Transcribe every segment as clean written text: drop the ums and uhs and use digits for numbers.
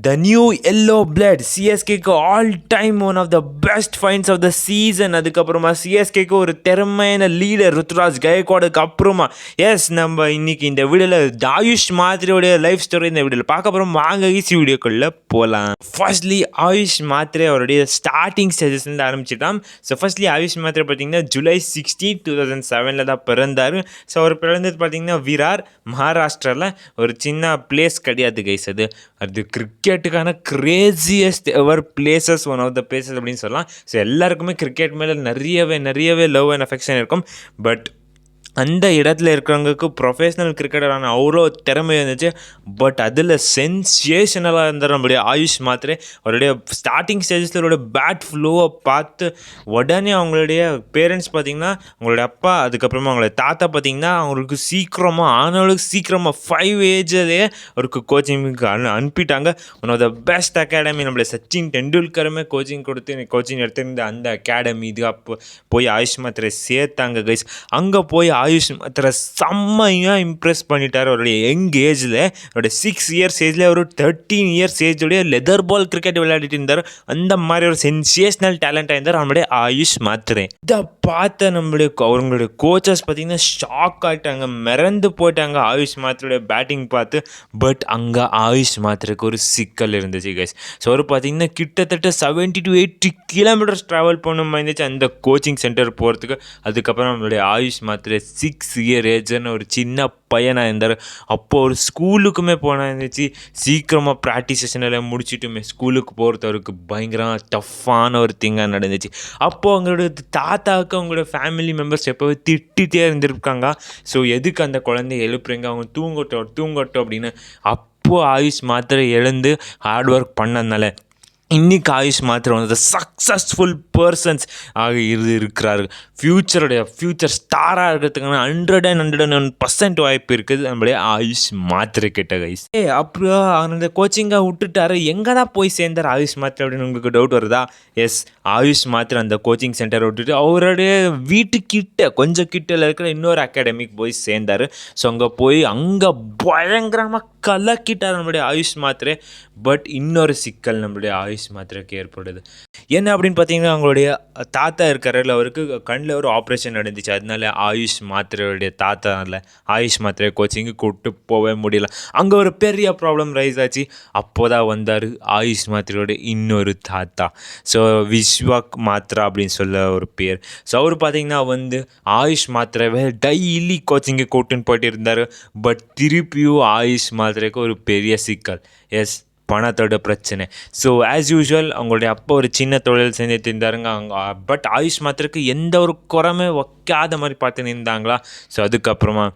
The new yellow blood சிஎஸ்கேக்கு all time one of the best finds of the season. அதுக்கப்புறமா சிஎஸ்கேக்கு ஒரு திறமையான லீடர் ருத்ராஜ் கயக்வாடுக்கு அப்புறமா நம்ம இன்னைக்கு இந்த வீடியோவில் ஆயுஷ் மாத்திரையோடைய லைஃப் ஸ்டோரி இந்த வீடியோவில் பார்க்க அப்புறம் வாங்க ஈஸி வீடியோக்குள்ளே போகலாம். ஃபர்ஸ்ட்லி ஆயுஷ் மாத்திரை அவருடைய ஸ்டார்டிங் ஸ்டேஜஸ்லேருந்து ஆரம்பிச்சிட்டான். ஸோ ஃபர்ஸ்ட்லி ஆயுஷ் மாத்திரை பார்த்தீங்கன்னா July 16, 2007 தான் பிறந்தார். ஸோ அவர் பிறந்தது பார்த்தீங்கன்னா விரார், மகாராஷ்டிராவில் ஒரு சின்ன பிளேஸ் கிடையாது கைஸ். அது கிரிக்கெட்டுக்கான craziest ever places, one of the places அப்படின்னு சொல்லலாம். ஸோ எல்லாருக்குமே கிரிக்கெட் மேலே நிறையவே லவ் அண்ட் அஃபெக்ஷன் இருக்கும். பட் அந்த இடத்துல இருக்கிறவங்களுக்கு ப்ரொஃபஷ்னல் கிரிக்கெட்டரான அவ்வளோ திறமை இருந்துச்சு. பட் அதில் சென்சேஷனலாக இருந்தார் நம்மளுடைய ஆயுஷ் மாத்திரை. அவருடைய ஸ்டார்டிங் ஸ்டேஜஸில் அவருடைய பேட் ஃப்ளோவை பார்த்து உடனே அவங்களுடைய பேரண்ட்ஸ் பார்த்திங்கன்னா, அவங்களுடைய அப்பா அதுக்கப்புறமா அவங்களுடைய தாத்தா பார்த்திங்கன்னா அவங்களுக்கு சீக்கிரமாக 5 ஏஜ்லேயே அவருக்கு கோச்சிங்க்கு அனுப்பிட்டாங்க. One of the best academy, நம்மளுடைய சச்சின் டெண்டுல்கருமே கோச்சிங் எடுத்திருந்த அந்த அகாடமி இது அப்போ போய் ஆயுஷ் மாத்திரை சேர்த்தாங்க கைஸ். அங்கே போய் ஆயுஷ் மாத்திரை செம்மையாக இம்ப்ரெஸ் பண்ணிட்டார். அவருடைய யங் ஏஜில், அவருடைய 6 இயர்ஸ் ஏஜில் ஒரு 13 இயர்ஸ் ஏஜோடைய லெதர் பால் கிரிக்கெட் விளையாடிட்டு இருந்தார். அந்த மாதிரி ஒரு சென்சேஷனல் டேலண்டாக இருந்தார் நம்மளுடைய ஆயுஷ் மாத்திரை. இதை பார்த்த அவங்களுடைய கோச்சஸ் பார்த்திங்கன்னா ஷாக் ஆகிட்டாங்க, மிரண்டு போயிட்டாங்க ஆயுஷ் மாத்திரையோட பேட்டிங் பார்த்து. பட் அங்கே ஆயுஷ் மாத்திரைக்கு ஒரு சிக்கல் இருந்துச்சு கைஸ். ஸோ அவர் பார்த்திங்கன்னா கிட்டத்தட்ட 70 to 80 கிலோமீட்டர்ஸ் ட்ராவல் பண்ண மாதிரி இருந்துச்சு அந்த கோச்சிங் சென்டர் போகிறதுக்கு. அதுக்கப்புறம் நம்மளுடைய ஆயுஷ் மாத்திரை 6 இயர் ஏஜ்னு ஒரு சின்ன பையனாக இருந்தார். அப்போது ஒரு ஸ்கூலுக்குமே போனால் இருந்துச்சு. சீக்கிரமாக ப்ராக்டிஸ் செஷனில் முடிச்சுட்டுமே ஸ்கூலுக்கு போகிறவருக்கு பயங்கரமாக டஃப்பான ஒரு திங்காக நடந்துச்சு. அப்போது அவங்களோட தாத்தாவுக்கு அவங்களோட ஃபேமிலி மெம்பர்ஸ் எப்போவே திட்டிகிட்டே இருந்திருக்காங்க. ஸோ எதுக்கு அந்த குழந்தைய எழுப்புறீங்க, அவங்க தூங்கட்டும் அப்படின்னு. அப்போது ஆயுஷ் மாத்திரை எழுந்து ஹார்ட் ஒர்க் பண்ணதுனால இன்றைக்கி ஆயுஷ் மாத்திரை வந்து சக்ஸஸ்ஃபுல் பர்சன்ஸ் ஆக இருக்கிறாரு. ஃப்யூச்சர் ஸ்டாராக இருக்கிறதுக்கான 101% வாய்ப்பு இருக்குது நம்மளுடைய ஆயுஷ் மாத்திரை கிட்ட கைஸ். அப்புறம் அந்த கோச்சிங்காக விட்டுட்டாரு. எங்கே தான் போய் சேர்ந்தார் ஆயுஷ் மாத்திரை அப்படின்னு உங்களுக்கு டவுட் வருதா? எஸ், ஆயுஷ் மாத்திரை அந்த கோச்சிங் சென்டரை விட்டுட்டு அவருடைய வீட்டுக்கிட்ட கொஞ்சம் கிட்டல இருக்கிற இன்னொரு அகாடமிக்கு போய் சேர்ந்தார். ஸோ அங்கே போய் அங்கே பயங்கரமாக கலக்கிட்டார் நம்மளுடைய ஆயுஷ் மாத்திரை. பட் இன்னொரு சிக்கல் நம்மளுடைய ஆயுஷ் மாத்திரைக்கு ஏற்படுது. என்ன அப்படின்னு பார்த்தீங்கன்னா, அவங்களுடைய தாத்தா இருக்காரில் அவருக்கு கண்ணில் ஒரு ஆப்ரேஷன் நடந்துச்சு. அதனால ஆயுஷ் மாத்திரையுடைய தாத்தாவில் ஆயுஷ் மாத்திரை கோச்சிங்கு கூப்பிட்டு போகவே முடியல. அங்கே ஒரு பெரிய ப்ராப்ளம் ரைஸ் ஆச்சு. அப்போதான் வந்தார் ஆயுஷ் மாத்திரையோட இன்னொரு தாத்தா. ஸோ விஸ்வாக் மாத்ரா அப்படின்னு சொல்ல ஒரு பேர். ஸோ அவர் பார்த்திங்கன்னா ஆயுஷ் மாத்திரைவை டெய்லி கோச்சிங்கு கூப்பிட்டுன்னு போயிட்டு இருந்தார். பட் திருப்பியும் ஆயுஷ் மாத்திரைக்கு ஒரு பெரிய சிக்கல். எஸ், பணத்தோட பிரச்சனை. ஸோ ஆஸ் யூஷுவல் அவங்களுடைய அப்பா ஒரு சின்ன தொழில் செஞ்சுட்டு இருந்தாருங்க அவங்க. பட் ஆயுஷ் மாத்திரைக்கு எந்த ஒரு குறமே வைக்காத மாதிரி பார்த்து நின்றாங்களா. ஸோ அதுக்கப்புறமா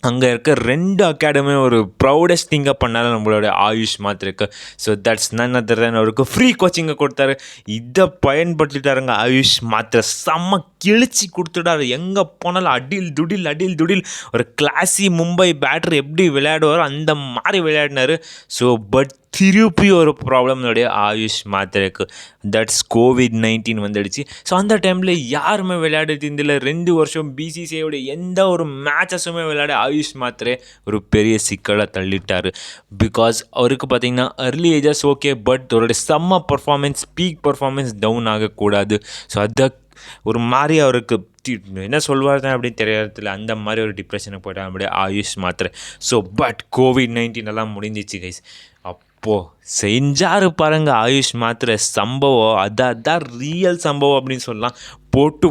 அங்கே இருக்க 2 அகாடமியும் ஒரு ப்ரௌடஸ்ட் திங்காக பண்ணாலும் நம்மளோட ஆயுஷ் மாத்திரைக்கு. So that's none other than அவருக்கு ஃப்ரீ கோச்சிங்கை கொடுத்தாரு. இதை பயன்படுத்திட்டாருங்க ஆயுஷ் மாத்திரை. செம்ம கிழிச்சி கொடுத்துட்டாரு. எங்கே போனாலும் அடில் துடில் ஒரு கிளாசி மும்பை பேட்டர் எப்படி விளையாடுவாரோ அந்த மாதிரி விளையாடினார். ஸோ பட் திருப்பி ஒரு ப்ராப்ளம்னுடைய ஆயுஷ் மாத்திரைக்கு, தட்ஸ் COVID-19 வந்துடுச்சு. ஸோ அந்த டைமில் யாருமே விளையாடுறது இதில் 2 வருஷம் பிசிசிஐயோட எந்த ஒரு மேட்சஸுமே விளையாட ஆயுஷ் மாத்திரை ஒரு பெரிய சிக்கலை தள்ளிட்டார். பிகாஸ் அவருக்கு பார்த்திங்கன்னா அர்லி ஏஜஸ் ஓகே, பட் அவருடைய பீக் பர்ஃபார்மன்ஸ் டவுன் ஆகக்கூடாது. ஸோ அதை ஒரு மாதிரி அவருக்கு என்ன சொல்வார் அப்படின்னு தெரியறதில்ல. அந்த மாதிரி ஒரு டிப்ரெஷனுக்கு போய்ட்டார் நம்முடைய ஆயுஷ் மாத்திரை. ஸோ பட் COVID-19 எல்லாம் முடிஞ்சிச்சு கைஸ். அப்போது செஞ்சார் பாருங்க ஆயுஷ் மாத்திரை சம்பவம். அதான் ரியல் சம்பவம் அப்படின்னு சொல்லலாம். போட்டு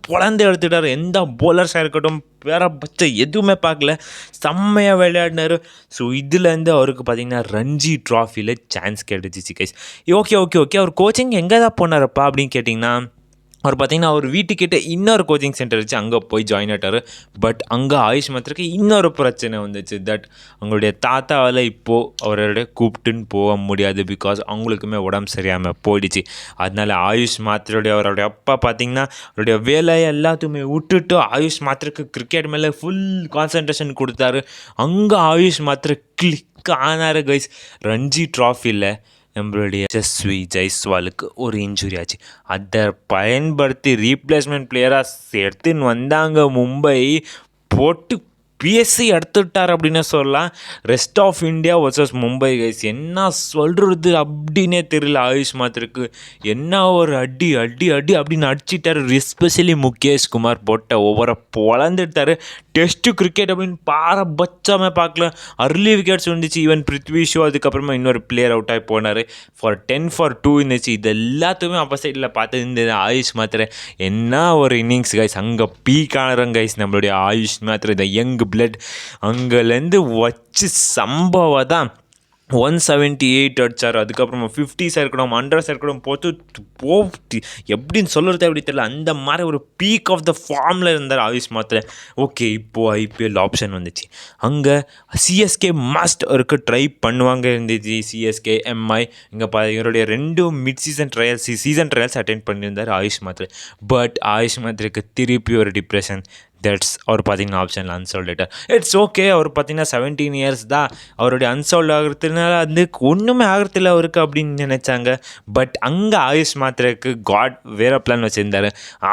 பொழந்து எடுத்துட்டார். எந்த போலர்ஸாக இருக்கட்டும் பேரபட்சம் எதுவுமே பார்க்கல, செம்மையாக விளையாடினார். ஸோ இதுலேருந்து அவருக்கு பார்த்திங்கன்னா ரஞ்சி ட்ராஃபியில் சான்ஸ் கிடைச்சிச்சு கைஸ். ஓகே அவர் கோச்சிங் எங்கே தான் போனாரப்பா அப்படின்னு கேட்டிங்கன்னா, அவர் பார்த்திங்கன்னா அவர் வீட்டுக்கிட்ட இன்னொரு கோச்சிங் சென்டர் இருந்துச்சு, அங்கே போய் ஜாயின் ஆகிட்டார். பட் அங்கே ஆயுஷ் மாத்திரைக்கு இன்னொரு பிரச்சனை வந்துச்சு. தட் அவங்களுடைய தாத்தாவால் இப்போது அவரோட கூப்பிட்டுன்னு போக முடியாது. பிகாஸ் அவங்களுக்குமே உடம்பு சரியாமல் போயிடுச்சு. அதனால ஆயுஷ் மாத்திரையோடைய அவருடைய அப்பா பார்த்திங்கன்னா அவருடைய வேலையை எல்லாத்தையுமே விட்டுட்டு ஆயுஷ் மாத்திரைக்கு கிரிக்கெட் மேலே ஃபுல் கான்சன்ட்ரேஷன் கொடுத்தாரு. அங்கே ஆயுஷ் மாத்திரை கிளிக் ஆனார் கைஸ். ரஞ்சி ட்ராஃபியில் நம்மளுடைய யசஸ்வி ஜெய்ஸ்வாலுக்கு ஒரு இன்ஜுரி ஆச்சு. அதை பயன்படுத்தி ரீப்ளேஸ்மெண்ட் பிளேயராக எடுத்துன்னு வந்தாங்க மும்பை. போட்டு பிஎஸ்சி எடுத்துட்டார் அப்படின்னு சொல்லலாம். Rest of India versus Mumbai guys, என்ன சொல்கிறது அப்படின்னே தெரியல. ஆயுஷ் மாத்திருக்கு என்ன ஒரு அடி அடி அடி அப்படின்னு அடிச்சிட்டாரு. எஸ்பெஷலி முகேஷ் குமார் போட்ட ஓவரை பொழந்துட்டாரு. டெஸ்ட்டு கிரிக்கெட் அப்படின்னு பாரபட்சமே பார்க்கல. அர்லி விக்கெட்ஸ் வந்துச்சு. ஈவன் பிருத்வி ஷோ அதுக்கப்புறமா இன்னொரு பிளேயர் அவுட் ஆகி போனார். ஃபார் 10-2 இருந்துச்சு. இது எல்லாத்துமே அப்போ சைடில் பார்த்து இந்த ஆயுஷ் மாத்திரை என்ன ஒரு இன்னிங்ஸ் கைஸ். அங்கே பீக் ஆனறங்க கைஸ் நம்மளுடைய ஆயுஷ் மாத்திரை, இந்த யங் பிளட். அங்கேருந்து வச்சு சம்பவம் தான் 178 அடித்தார். அதுக்கப்புறமா 50s இருக்கணும், 100s இருக்கணும், போட்டு எப்படின்னு சொல்கிறது அப்படி தெரியல. அந்த மாதிரி ஒரு பீக் ஆஃப் த ஃபார்மில் இருந்தார் ஆயுஷ் மாத்திரை. ஓகே, இப்போது ஐபிஎல் ஆப்ஷன் வந்துச்சு. அங்கே சிஎஸ்கே மஸ்ட் இருக்க ட்ரை பண்ணுவாங்க இருந்துச்சு. சிஎஸ்கே எம்ஐ இங்கே இவருடைய 2 மிட் சீசன் ட்ரையல்ஸ் அட்டென்ட் பண்ணியிருந்தார் ஆயுஷ் மாத்திரை. பட் ஆயுஷ் மாத்திரைக்கு திருப்பி ஒரு டிப்ரெஷன். தட்ஸ் அவர் பார்த்தீங்கன்னா ஆப்ஷனில் அன்சோல்டேட்டர். It's okay. அவர் பார்த்தீங்கன்னா 17 இயர்ஸ் தான். அவருடைய அன்சோல்ட் ஆகிறதுனால ஒன்றுமே ஆகிறதில்ல அவருக்கு அப்படின்னு நினச்சாங்க. பட் அங்கே ஆயுஷ் மாத்திரைக்கு காட் வேறு பிளான் வச்சுருந்தார்.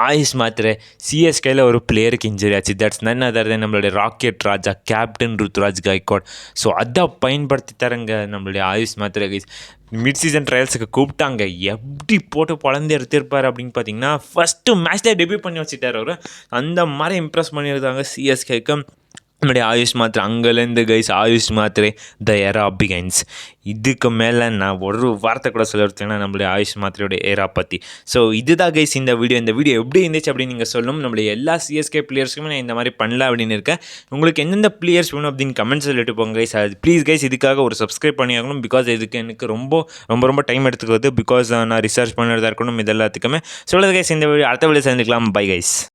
ஆயுஷ் மாத்திரை சிஎஸ்கேயில் ஒரு பிளேயருக்கு இன்ஜுரி ஆச்சு. தட்ஸ் நன் அதர் தென் நம்மளுடைய ராக்கெட் ராஜா கேப்டன் ருத்துராஜ் கைக்வாட். ஸோ அதை பயன்படுத்தி தரங்க நம்மளுடைய ஆயுஷ் மாத்திரை கைஸ். மிட் சீசன் ட்ரையல்ஸுக்கு கூப்பிட்டாங்க. எப்படி போட்டு பொழந்து எடுத்திருப்பார் அப்படின்னு பார்த்தீங்கன்னா ஃபஸ்ட்டு மேட்ச்லேயே டெபியூட் பண்ணி வச்சுட்டார் அவர். அந்த மாதிரி இம்ப்ரெஸ் பண்ணியிருந்தாங்க சிஎஸ்கேக்கு நம்மளுடைய ஆயுஷ் மாத்திரை. அங்கேருந்து கைஸ் ஆயுஷ் மாத்திரை த ஏரா பிகைன்ஸ். இதுக்கு மேலே நான் ஒரு வார்த்தை கூட சொல்லிருக்கேன்னா நம்மளுடைய ஆயுஷ் மாத்திரையோட ஏரா பற்றி. ஸோ இதுதான் கைஸ் இந்த வீடியோ எப்படி இருந்துச்சு அப்படின்னு நீங்கள் சொல்லணும். நம்மளுடைய எல்லா சிஎஸ்கே பிளேயர்ஸுக்குமே நான் இந்த மாதிரி பண்ணல அப்படின்னு இருக்கேன். உங்களுக்கு எந்தெந்த பிளேயர்ஸ் வேணும் அப்படின்னு கமெண்ட்ஸ் சொல்லிட்டு போங்க கைஸ். அது ப்ளீஸ் கைஸ் இதுக்காக ஒரு சப்ஸ்கிரைப் பண்ணியாகணும். பிகாஸ் இதுக்கு எனக்கு ரொம்ப ரொம்ப ரொம்ப டைம் எடுத்துக்கிறது. பிகாஸ் நான் ரிசர்ச் பண்ணுறதா இருக்கணும் இது எல்லாத்துக்குமே. சொல்லுறது கைஸ் இந்த வீடியோ அடுத்த வீடியோ சேர்ந்துக்கலாம். Bye guys.